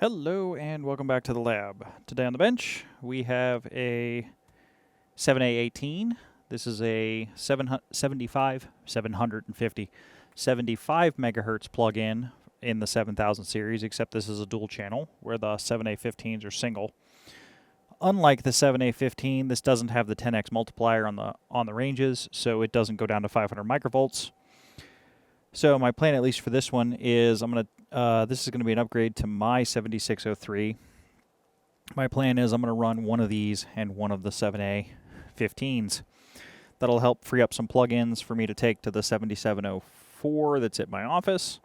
Hello and welcome back to the lab. Today on the bench we have a 7A18. This is a 75 megahertz plug-in in the 7000 series, except this is a dual channel where the 7A15s are single. Unlike the 7A15, this doesn't have the 10x multiplier on the ranges, so it doesn't go down to 500 microvolts. So my plan, at least for this one, is this is going to be an upgrade to my 7603. My plan is I'm going to run one of these and one of the 7A15s. That'll help free up some plugins for me to take to the 7704 that's at my office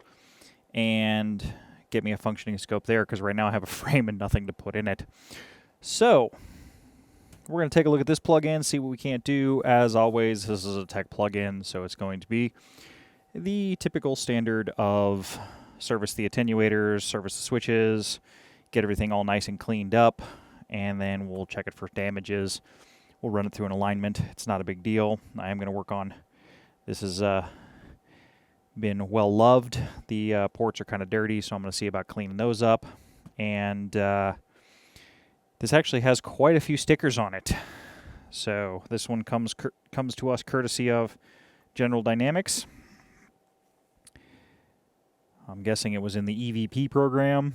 and get me a functioning scope there, because right now I have a frame and nothing to put in it. So we're going to take a look at this plugin, see what we can't do. As always, this is a tech plugin, so it's going to be the typical standard of service the attenuators, service the switches, get everything all nice and cleaned up, and then we'll check it for damages. We'll run it through an alignment. It's not a big deal. I am going to work on this. Has been well loved. The ports are kind of dirty, so I'm going to see about cleaning those up. And this actually has quite a few stickers on it. So this one comes to us courtesy of General Dynamics. I'm guessing it was in the EVP program.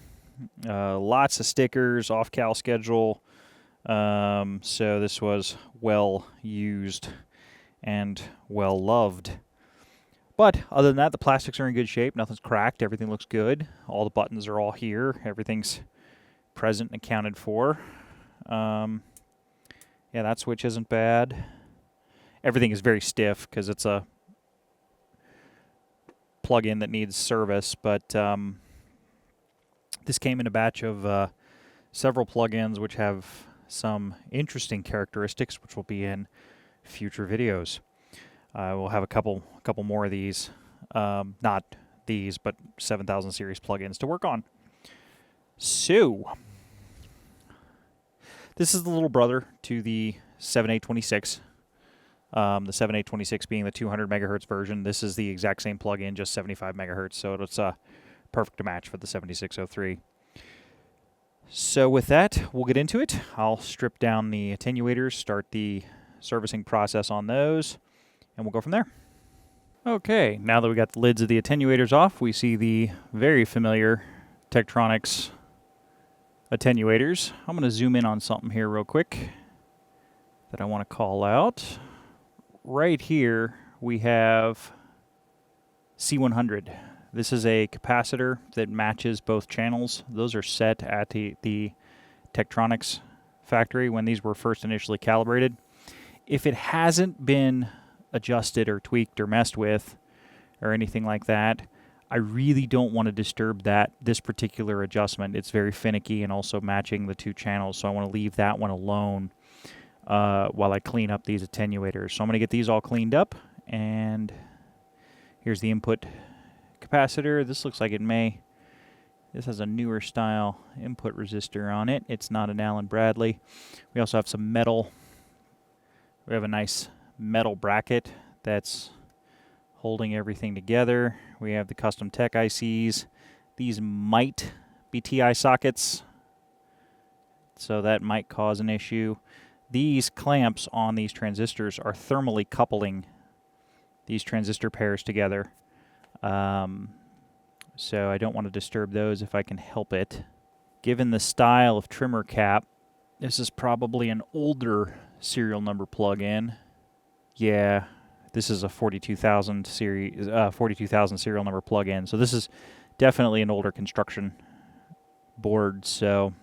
Lots of stickers, off-cal schedule. So this was well used and well loved. But other than that, the plastics are in good shape. Nothing's cracked. Everything looks good. All the buttons are all here. Everything's present and accounted for. Yeah, that switch isn't bad. Everything is very stiff because it's a plug-in that needs service, but this came in a batch of several plugins which have some interesting characteristics, which will be in future videos. We'll have a couple more of these, not these, but 7000 series plugins to work on. So this is the little brother to the 7826. The 7826 being the 200 megahertz version. This is the exact same plug-in, just 75 megahertz, so it's a perfect match for the 7603. So with that, we'll get into it. I'll strip down the attenuators, start the servicing process on those, and we'll go from there. Okay, now that we got the lids of the attenuators off, we see the very familiar Tektronix attenuators. I'm going to zoom in on something here real quick that I want to call out. Right here, we have C100. This is a capacitor that matches both channels. Those are set at the Tektronix factory when these were first initially calibrated. If it hasn't been adjusted or tweaked or messed with or anything like that, I really don't want to disturb this particular adjustment. It's very finicky and also matching the two channels, so I want to leave that one alone while I clean up these attenuators. So I'm going to get these all cleaned up, and here's the input capacitor. This looks like this has a newer style input resistor on it. It's not an Allen Bradley. We also have some metal. We have a nice metal bracket that's holding everything together. We have the custom tech ICs. These might be TI sockets, so that might cause an issue. These clamps on these transistors are thermally coupling these transistor pairs together. So I don't want to disturb those if I can help it. Given the style of trimmer cap, this is probably an older serial number plug-in. Yeah, this is a 42000 series, 42000 serial number plug-in. So this is definitely an older construction board. So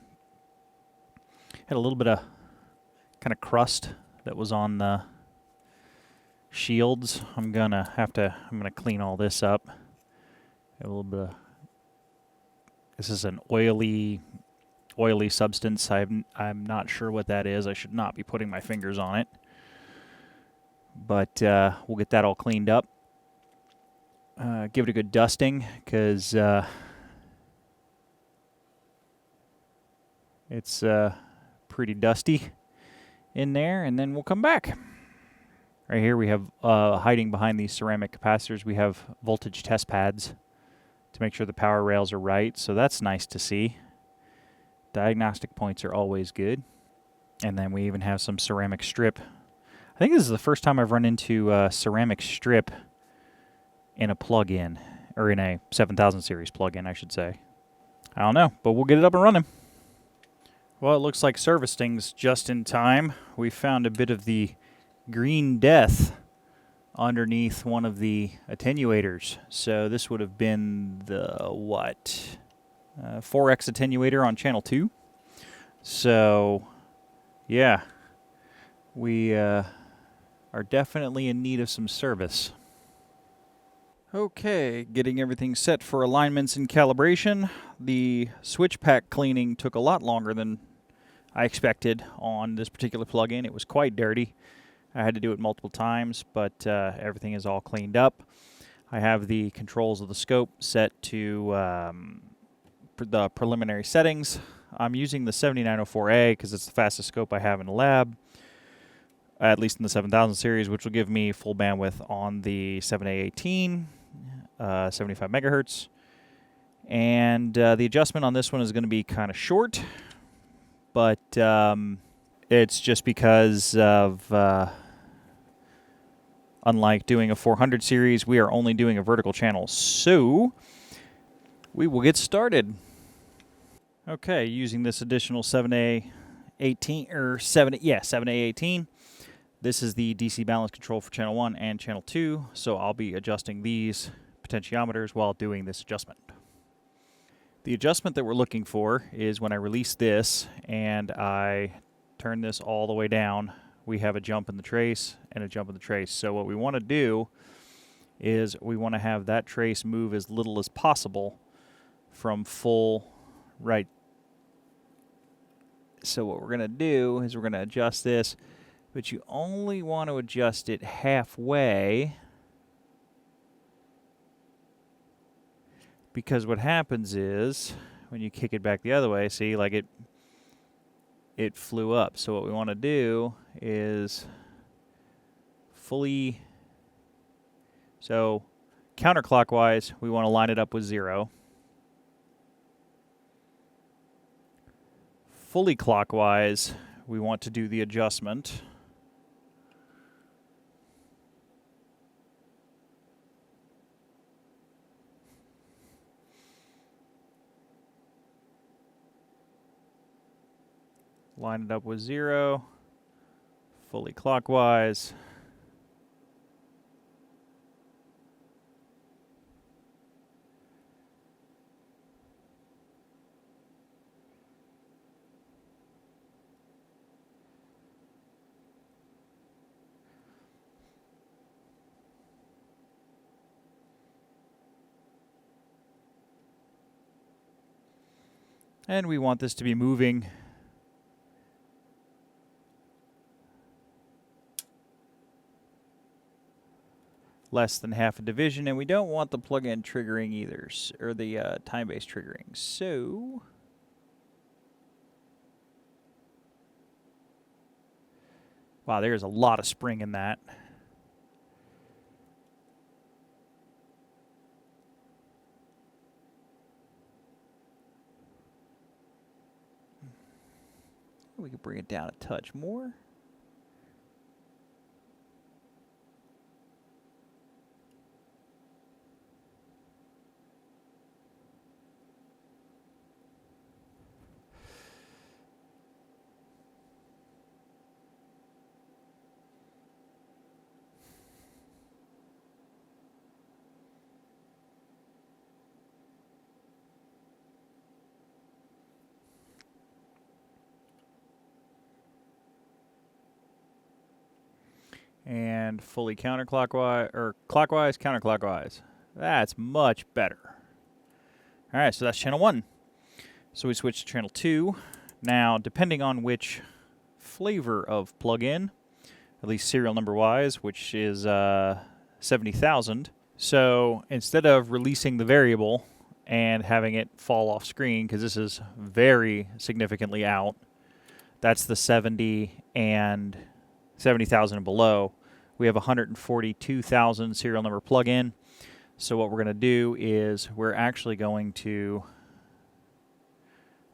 had a little bit of kind of crust that was on the shields. I'm gonna clean all this up. A little bit of, this is an oily substance. I'm not sure what that is. I should not be putting my fingers on it. But we'll get that all cleaned up. Give it a good dusting, because it's pretty dusty in there, and then we'll come back. Right here we have, hiding behind these ceramic capacitors, we have voltage test pads to make sure the power rails are right, so that's nice to see. Diagnostic points are always good. And then we even have some ceramic strip. I think this is the first time I've run into ceramic strip in a plug-in, or in a 7000 series plug-in, I should say. I don't know, but we'll get it up and running. Well, it looks like servicing's just in time. We found a bit of the green death underneath one of the attenuators. So this would have been the, 4X attenuator on channel 2. So, yeah, we are definitely in need of some service. Okay, getting everything set for alignments and calibration. The switch pack cleaning took a lot longer than I expected on this particular plug-in. It was quite dirty. I had to do it multiple times, but everything is all cleaned up. I have the controls of the scope set to the preliminary settings. I'm using the 7904A because it's the fastest scope I have in the lab, at least in the 7000 series, which will give me full bandwidth on the 7A18, 75 megahertz. And the adjustment on this one is going to be kind of short, but it's just because of, unlike doing a 400 series, we are only doing a vertical channel. So we will get started. Okay, using this additional 7A18, or 7A18. This is the DC balance control for channel 1 and channel 2, so I'll be adjusting these potentiometers while doing this adjustment. The adjustment that we're looking for is when I release this and I turn this all the way down, we have a jump in the trace and a jump in the trace. So what we want to do is we want to have that trace move as little as possible from full right. So what we're going to do is we're going to adjust this, but you only want to adjust it halfway, because what happens is when you kick it back the other way, see, like it flew up. So what we want to do is fully, so counterclockwise, we want to line it up with 0. Fully clockwise, we want to do the adjustment. Line it up with 0, fully clockwise. And we want this to be moving less than half a division, and we don't want the plug-in triggering either, or the time-based triggering. So wow, there's a lot of spring in that. We could bring it down a touch more. And fully counterclockwise, or clockwise, counterclockwise. That's much better. All right, so that's channel 1. So we switch to channel 2. Now, depending on which flavor of plug-in, at least serial number-wise, which is 70,000. So instead of releasing the variable and having it fall off screen, because this is very significantly out, that's the 70 and 70,000 and below. We have 142,000 serial number plug-in. So what we're going to do is we're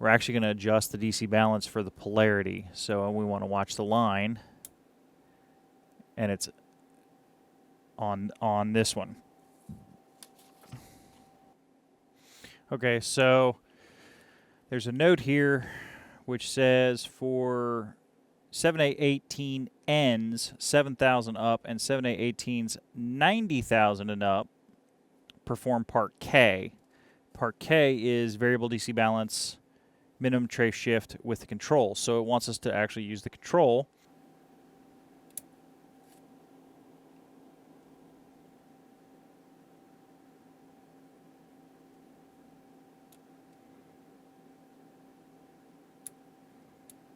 we're actually going to adjust the DC balance for the polarity. So we want to watch the line, and it's on this one. Okay, so there's a note here which says for 7A18 ends 7,000 up and 7A18s 90,000 and up perform Part K. Part K is variable DC balance, minimum trace shift with the control. So it wants us to actually use the control.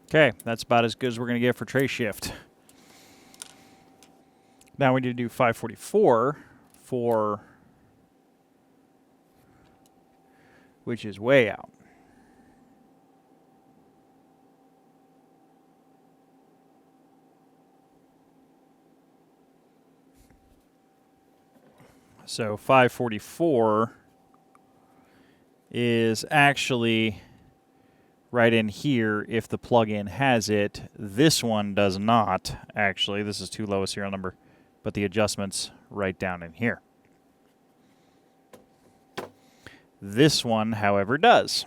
Okay, that's about as good as we're going to get for trace shift. Now we need to do 544 for, which is way out. So 544 is actually right in here if the plugin has it. This one does not, actually. This is too low a serial number, but the adjustment's right down in here. This one, however, does.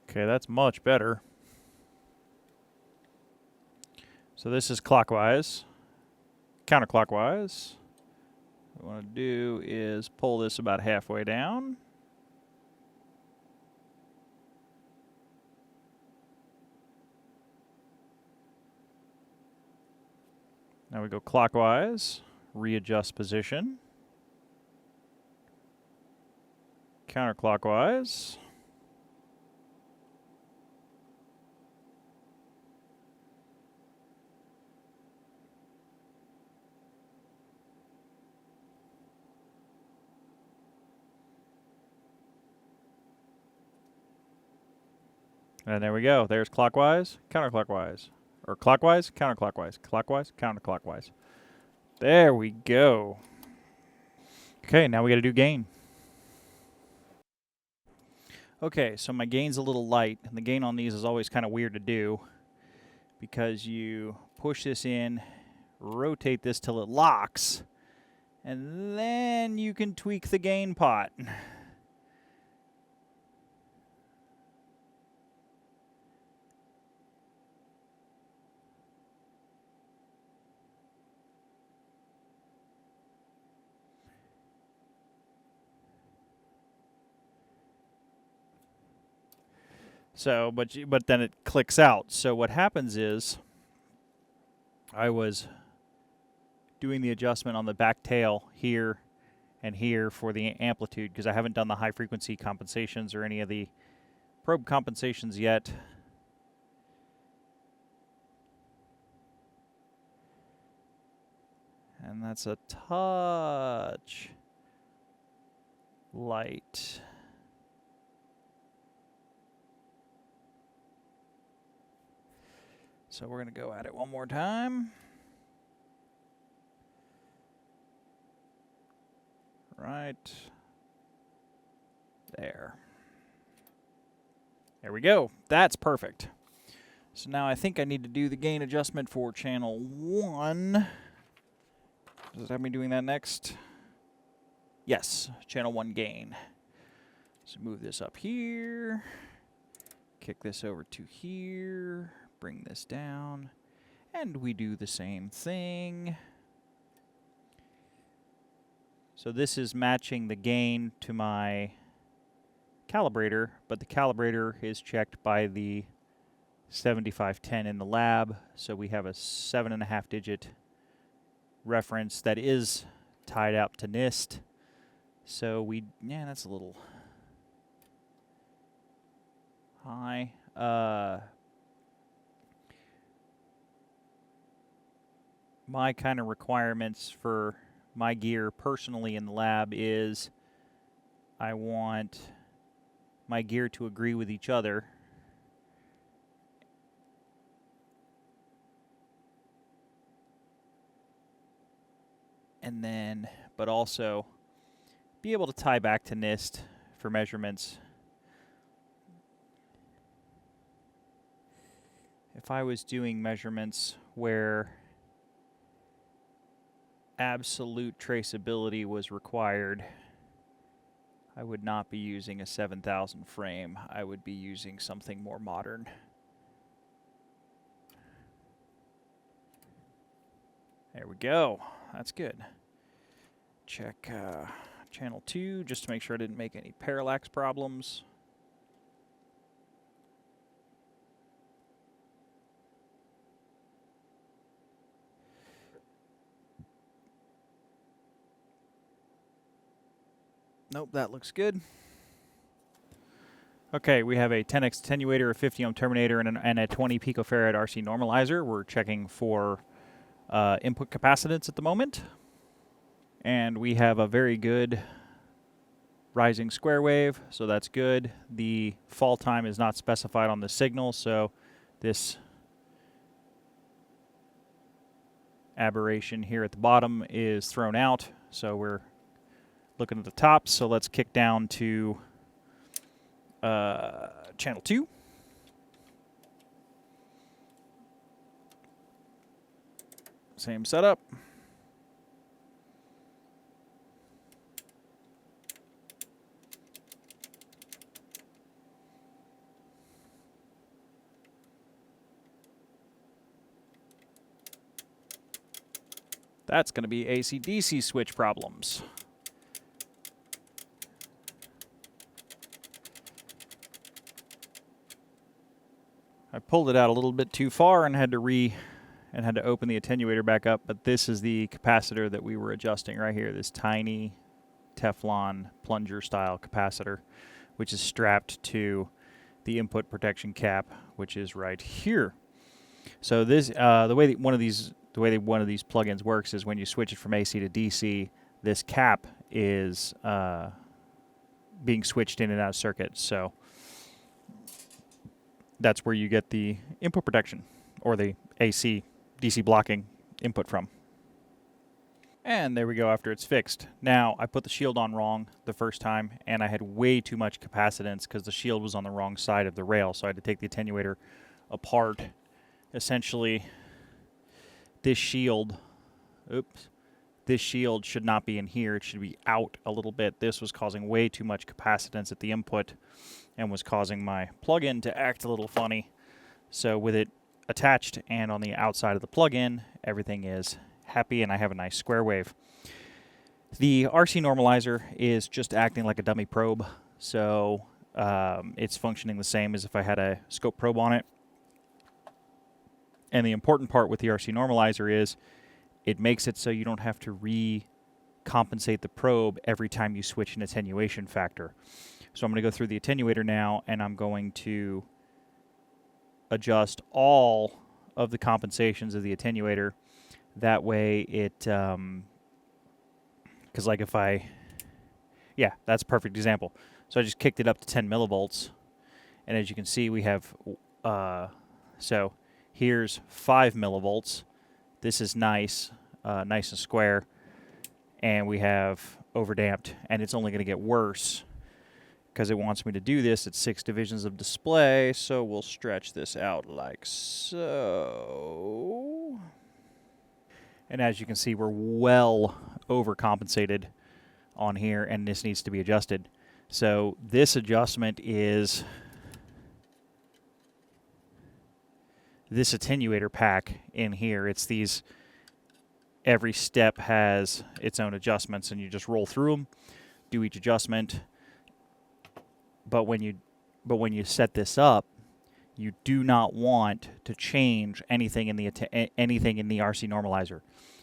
Okay, that's much better. So this is clockwise. Counterclockwise. What we want to do is pull this about halfway down. Now we go clockwise, readjust position. Counterclockwise. And there we go. There's clockwise, counterclockwise. Or clockwise, counterclockwise. Clockwise, counterclockwise. There we go. Okay, now we got to do gain. Okay, so my gain's a little light, and the gain on these is always kind of weird to do because you push this in, rotate this till it locks, and then you can tweak the gain pot. So, but then it clicks out. So what happens is I was doing the adjustment on the back tail here and here for the amplitude because I haven't done the high frequency compensations or any of the probe compensations yet. And that's a touch light. So we're going to go at it one more time. Right there. There we go. That's perfect. So now I think I need to do the gain adjustment for channel 1. Does it have me doing that next? Yes, channel 1 gain. So move this up here. Kick this over to here. Bring this down. And we do the same thing. So this is matching the gain to my calibrator, but the calibrator is checked by the 7510 in the lab, so we have a 7.5 digit reference that is tied up to NIST. So that's a little high. My kind of requirements for my gear personally in the lab is I want my gear to agree with each other. And then, but also be able to tie back to NIST for measurements. If I was doing measurements where absolute traceability was required, I would not be using a 7000 frame. I would be using something more modern. There we go. That's good. Check channel 2 just to make sure I didn't make any parallax problems. Nope, that looks good. Okay, we have a 10x attenuator, a 50 ohm terminator, and a 20 picofarad RC normalizer. We're checking for input capacitance at the moment. And we have a very good rising square wave, so that's good. The fall time is not specified on the signal, so this aberration here at the bottom is thrown out. So we're looking at the top, so let's kick down to channel 2. Same setup. That's going to be AC-DC switch problems. I pulled it out a little bit too far and had to open the attenuator back up, but this is the capacitor that we were adjusting right here, this tiny Teflon plunger style capacitor, which is strapped to the input protection cap, which is right here. So this the way one of these plugins works is when you switch it from AC to DC, this cap is being switched in and out of circuit. So that's where you get the input protection or the AC DC blocking input from. And there we go after it's fixed. Now, I put the shield on wrong the first time, and I had way too much capacitance because the shield was on the wrong side of the rail, so I had to take the attenuator apart. Essentially, this shield should not be in here. It should be out a little bit. This was causing way too much capacitance at the input and was causing my plug-in to act a little funny. So with it attached and on the outside of the plug-in, everything is happy and I have a nice square wave. The RC normalizer is just acting like a dummy probe, so it's functioning the same as if I had a scope probe on it. And the important part with the RC normalizer is it makes it so you don't have to recompensate the probe every time you switch an attenuation factor. So I'm going to go through the attenuator now, and I'm going to adjust all of the compensations of the attenuator. That way it, because like if that's a perfect example. So I just kicked it up to 10 millivolts, and as you can see, we have, so here's 5 millivolts. This is nice, nice and square, and we have overdamped, and it's only going to get worse because it wants me to do this at 6 divisions of display, so we'll stretch this out like so. And as you can see, we're well overcompensated on here, and this needs to be adjusted. So this adjustment is this attenuator pack in here. It's these, every step has its own adjustments, and you just roll through them, do each adjustment, but when you set this up, you do not want to change anything in the RC normalizer.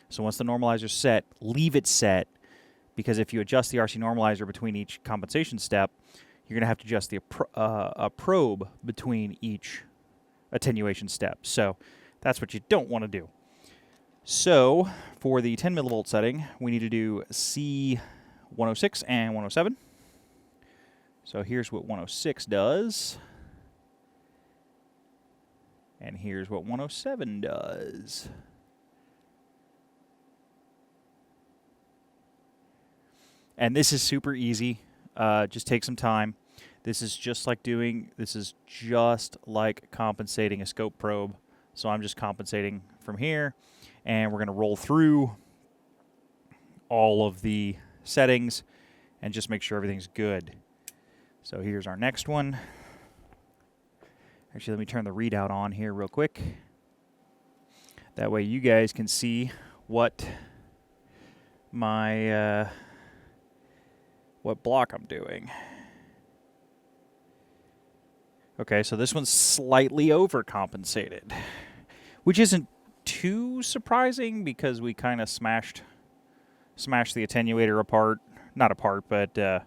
So once the normalizer is set, leave it set, because if you adjust the RC normalizer between each compensation step, you're going to have to adjust a probe between each attenuation step. So that's what you don't want to do. So for the 10 millivolt setting, we need to do C106 and 107. So here's what 106 does. And here's what 107 does. And this is super easy. Just take some time. This is just like compensating a scope probe. So I'm just compensating from here, and we're going to roll through all of the settings and just make sure everything's good. So here's our next one. Actually, let me turn the readout on here real quick. That way you guys can see what my what block I'm doing. Okay, so this one's slightly overcompensated, which isn't too surprising because we kind of smashed the attenuator apart. Not apart, but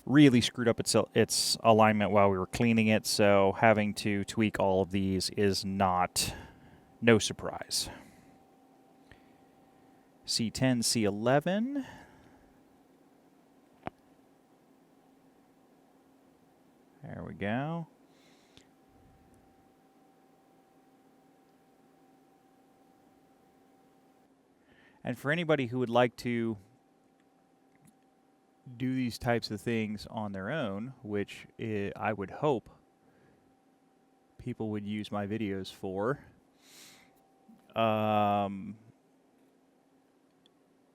really screwed up its alignment while we were cleaning it, so having to tweak all of these is no surprise. C10, C11. There we go. And for anybody who would like to do these types of things on their own, which I would hope people would use my videos for,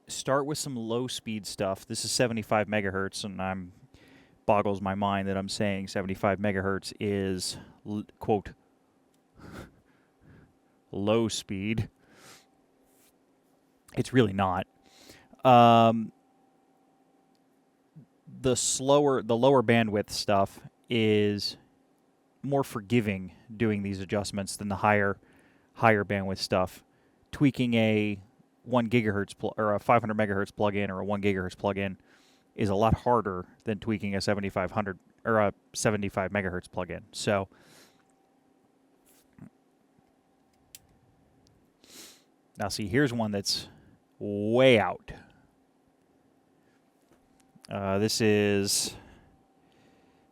start with some low speed stuff. This is 75 megahertz, and boggles my mind that I'm saying 75 megahertz is, quote, low speed. It's really not. The lower bandwidth stuff is more forgiving doing these adjustments than the higher bandwidth stuff. Tweaking a 1 gigahertz or a 500 megahertz plug-in or a 1 gigahertz plug-in is a lot harder than tweaking a 7500 or a 75 megahertz plug-in. So now see, here's one that's way out. This is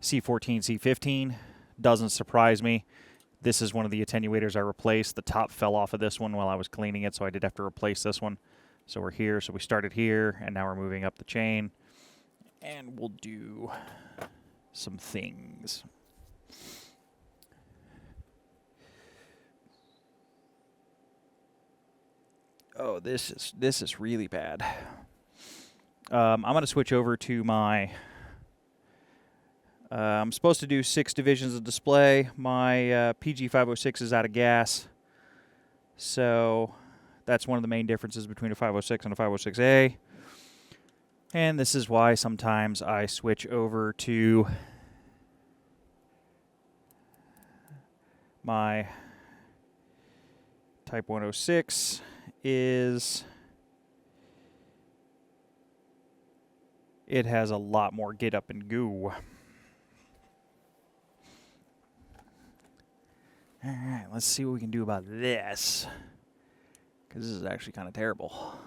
C14, C15. Doesn't surprise me. This is one of the attenuators I replaced. The top fell off of this one while I was cleaning it, so I did have to replace this one. So we're here. So we started here, and now we're moving up the chain. And we'll do some things. Oh, this is really bad. I'm going to switch over to my... I'm supposed to do 6 divisions of display. My PG506 is out of gas. So that's one of the main differences between a 506 and a 506A. And this is why sometimes I switch over to my Type 106 is it has a lot more get up and go. All right, let's see what we can do about this, because this is actually kind of terrible.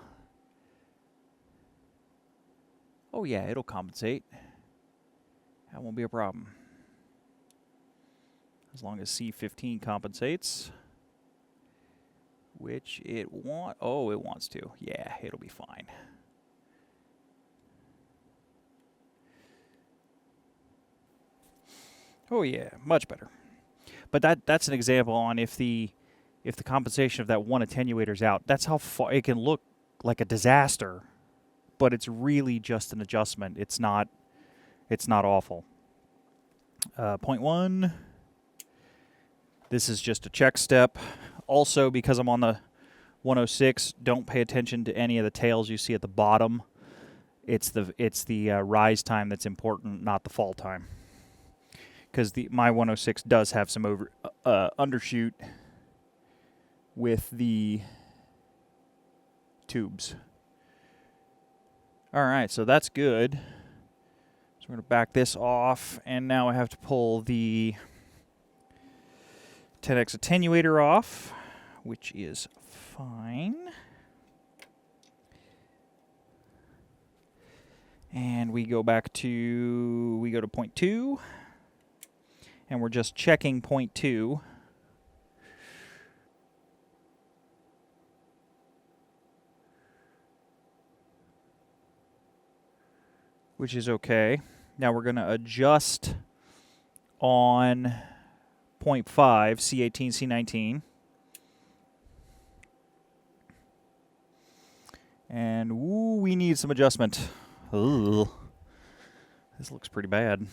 Oh yeah, it'll compensate. That won't be a problem. As long as C15 compensates, which it wants to. Yeah, it'll be fine. Oh yeah, much better. But that's an example on if the compensation of that one attenuator's out. That's how far it can look like a disaster, but it's really just an adjustment. It's not awful. Point 1. This is just a check step. Also, because I'm on the 106, don't pay attention to any of the tails you see at the bottom. It's the rise time that's important, not the fall time. Because my 106 does have some undershoot with the tubes. All right, so that's good. So we're going to back this off, and now I have to pull the 10x attenuator off, which is fine. And we go to 0.2, and we're just checking 0.2. Which is okay. Now we're going to adjust on 0.5, C18, C19. And ooh, we need some adjustment. Ugh. This looks pretty bad.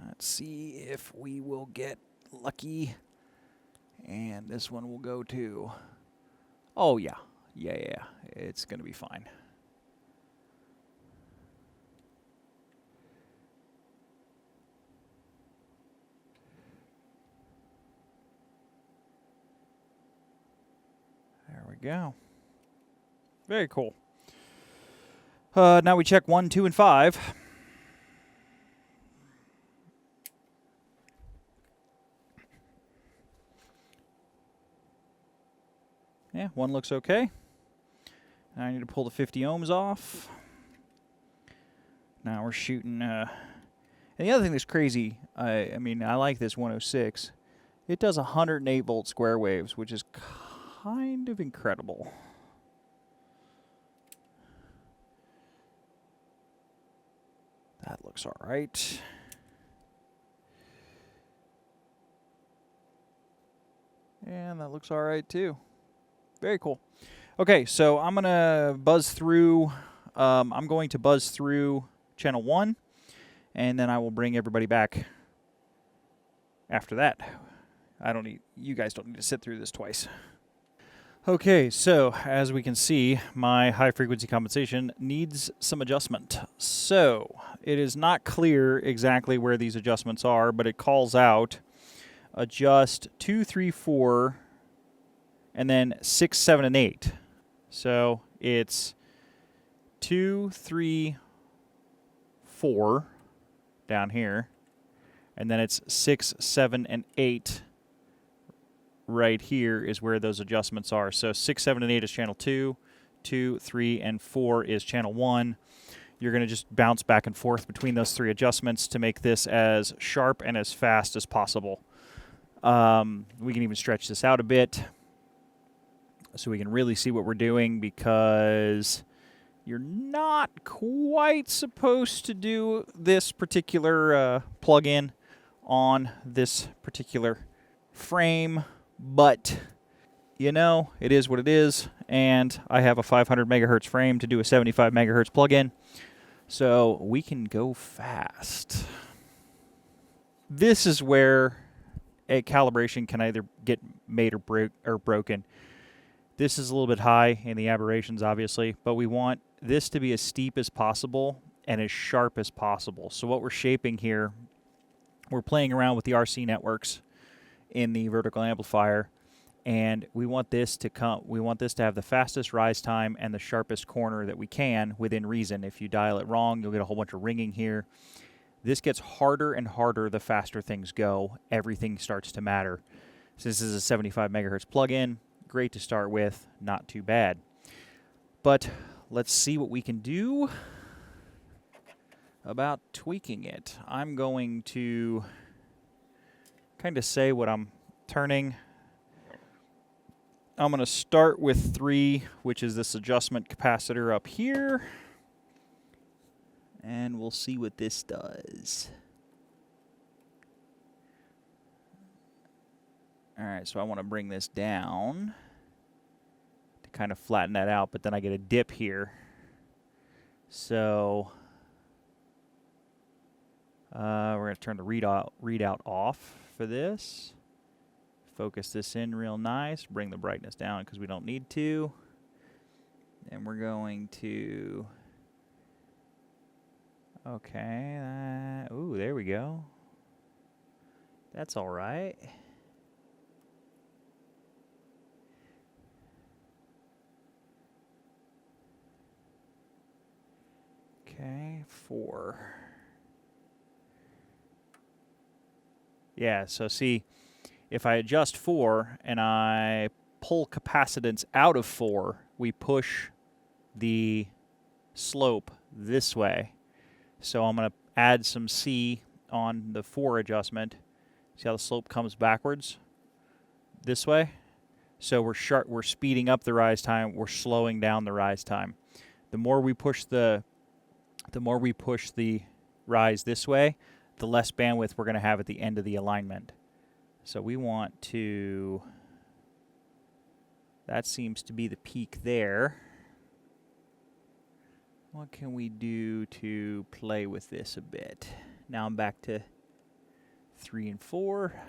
Let's see if we will get lucky. And this one will go to... Oh, yeah. Yeah. It's going to be fine. There we go. Very cool. Now we check 1, 2, and 5. Yeah, 1 looks okay. Now I need to pull the 50 ohms off. Now we're shooting... and the other thing that's crazy, I mean, I like this 106. It does 108 volt square waves, which is kind of incredible. That looks all right. And that looks all right too. Very cool. Okay, so I'm going to buzz through channel 1, and then I will bring everybody back after that. You guys don't need to sit through this twice. Okay, so as we can see, my high frequency compensation needs some adjustment. So it is not clear exactly where these adjustments are, but it calls out adjust 2, 3, 4, and then 6, 7, and 8. So it's 2, 3, 4 down here, and then it's 6, 7, and 8 right here is where those adjustments are. So 6, 7, and 8 is channel 2, 2, 3, and 4 is channel 1. You're going to just bounce back and forth between those 3 adjustments to make this as sharp and as fast as possible. We can even stretch this out a bit so we can really see what we're doing, because you're not quite supposed to do this particular plug-in on this particular frame, but you know, it is what it is, and I have a 500 megahertz frame to do a 75 megahertz plug-in, so we can go fast. This is where a calibration can either get made or broken. This is a little bit high in the aberrations, obviously, but we want this to be as steep as possible and as sharp as possible. So what we're shaping here, we're playing around with the RC networks in the vertical amplifier, and we want this to have the fastest rise time and the sharpest corner that we can within reason. If you dial it wrong, you'll get a whole bunch of ringing here. This gets harder and harder the faster things go. Everything starts to matter. So this is a 75 megahertz plug-in. Great to start with, not too bad. But let's see what we can do about tweaking it. I'm going to kind of say what I'm turning. I'm going to start with 3, which is this adjustment capacitor up here. And we'll see what this does. Alright, so I want to bring this down to kind of flatten that out, but then I get a dip here. So we're going to turn the readout off for this. Focus this in real nice. Bring the brightness down because we don't need to. And we're going to, okay, ooh, there we go. That's all right. Okay, 4. Yeah, so see, if I adjust 4 and I pull capacitance out of 4, we push the slope this way. So I'm going to add some C on the 4 adjustment. See how the slope comes backwards this way? So we're speeding up the rise time, we're slowing down the rise time. The more we push the rise this way, the less bandwidth we're going to have at the end of the alignment. So we want to, that seems to be the peak there. What can we do to play with this a bit? Now I'm back to 3 and 4.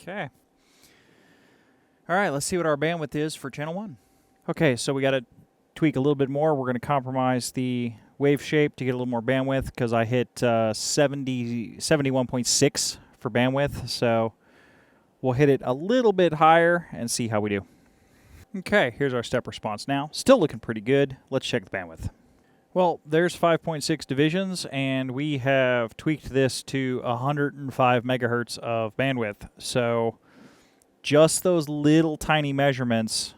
Okay. All right, let's see what our bandwidth is for channel 1. Okay, so we got to tweak a little bit more. We're going to compromise the wave shape to get a little more bandwidth because I hit 71.6 for bandwidth. So we'll hit it a little bit higher and see how we do. Okay, here's our step response now. Still looking pretty good. Let's check the bandwidth. Well, there's 5.6 divisions, and we have tweaked this to 105 megahertz of bandwidth. So just those little tiny measurements,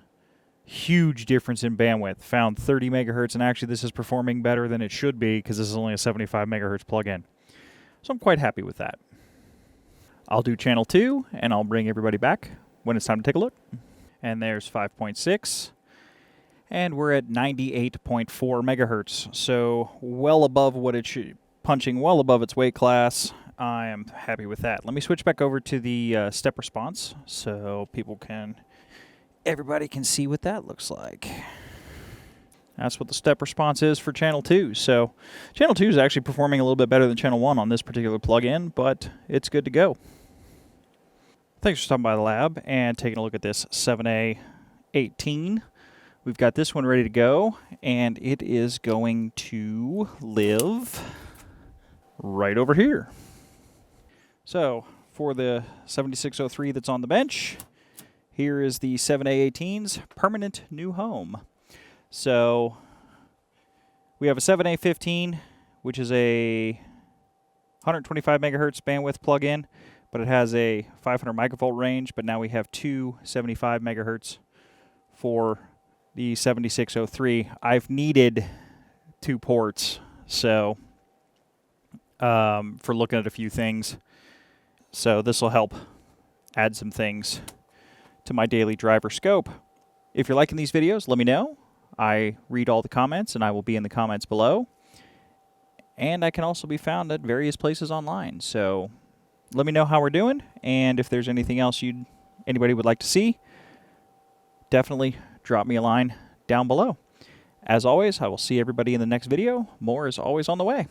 huge difference in bandwidth. Found 30 megahertz, and actually this is performing better than it should be because this is only a 75 megahertz plug-in. So I'm quite happy with that. I'll do channel 2, and I'll bring everybody back when it's time to take a look. And there's 5.6. And we're at 98.4 megahertz, so well above what it should, punching well above its weight class. I am happy with that. Let me switch back over to the step response so everybody can see what that looks like. That's what the step response is for channel 2. So channel 2 is actually performing a little bit better than channel 1 on this particular plug-in, but it's good to go. Thanks for stopping by the lab and taking a look at this 7A18. We've got this one ready to go, and it is going to live right over here. So for the 7603 that's on the bench, here is the 7A18's permanent new home. So we have a 7A15, which is a 125 megahertz bandwidth plug-in, but it has a 500 microvolt range, but now we have two 75 megahertz for the 7603. I've needed 2 ports, so for looking at a few things. So this will help add some things to my daily driver scope. If you're liking these videos, let me know. I read all the comments, and I will be in the comments below. And I can also be found at various places online. So let me know how we're doing, and if there's anything else anybody would like to see, definitely drop me a line down below. As always, I will see everybody in the next video. More is always on the way.